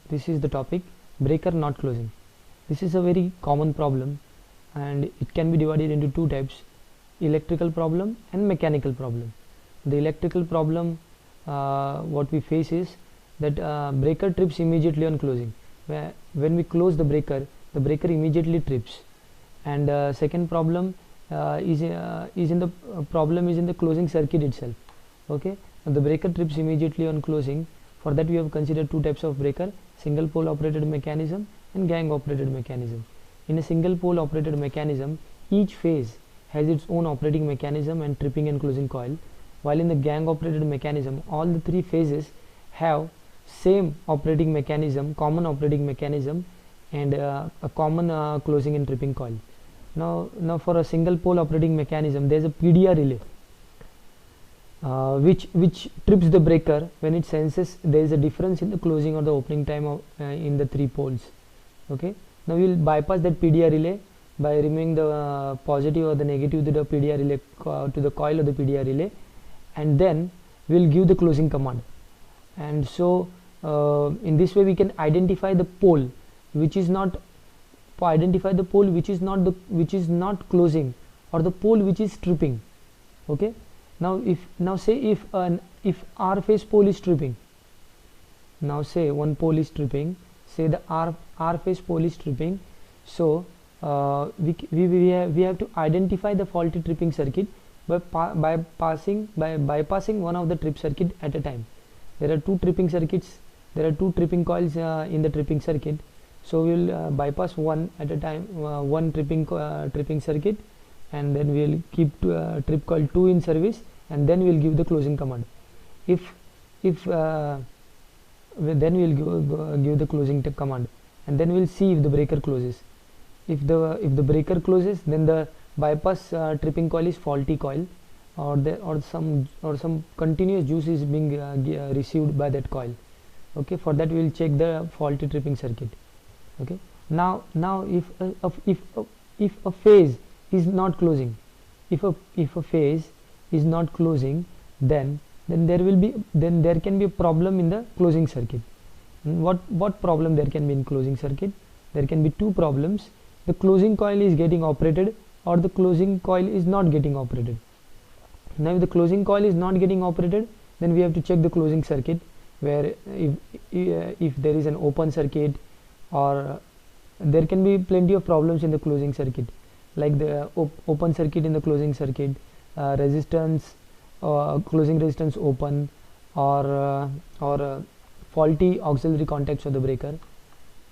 This is the topic, breaker not closing. This is a very common problem and it can be divided into two types, electrical problem and mechanical problem. The electrical problem, what we face is that breaker trips immediately on closing. When we close the breaker immediately trips. And second problem is in the closing circuit itself. Okay, and the breaker trips immediately on closing. For that we have considered two types of breaker, single pole operated mechanism and gang operated mechanism. In a single pole operated mechanism, each phase has its own operating mechanism and tripping and closing coil, while in the gang operated mechanism all the three phases have same operating mechanism, common operating mechanism, and a common closing and tripping coil. Now for a single pole operating mechanism there is a PDR relay which trips the breaker when it senses there is a difference in the closing or the opening time of in the three poles. Okay, now we will bypass that PDR relay by removing the positive or the negative to the PDR relay to the coil of the PDR relay, and then we will give the closing command. And so in this way we can identify the pole which is not closing, or the pole which is tripping. Okay, now say if R phase pole is tripping, now say one pole is tripping, say the R phase pole is tripping, so we have to identify the faulty tripping circuit by bypassing one of the trip circuit at a time. There are two tripping circuits, there are two tripping coils in the tripping circuit, so we will bypass one at a time, one tripping circuit, and then we will keep trip coil 2 in service, and then we will give the closing command. Then we will give the closing command, and then we will see if the breaker closes. If the breaker closes, then the bypass tripping coil is faulty coil, or some continuous juice is being received by that coil. Okay, for that we will check the faulty tripping circuit. Okay, now if a phase is not closing, if a phase is not closing, then there can be a problem in the closing circuit. What problem there can be in closing circuit? There can be two problems: the closing coil is getting operated, or the closing coil is not getting operated. Now if the closing coil is not getting operated, then we have to check the closing circuit, where if there is an open circuit, or there can be plenty of problems in the closing circuit, like the open circuit in the closing circuit, closing resistance open, or faulty auxiliary contacts of the breaker.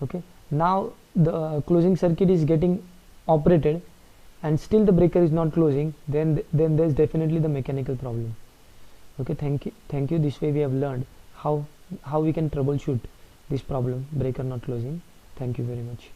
Okay, now the closing circuit is getting operated and still the breaker is not closing, then there is definitely the mechanical problem. Okay, thank you. This way we have learned how we can troubleshoot this problem, breaker not closing. Thank you very much.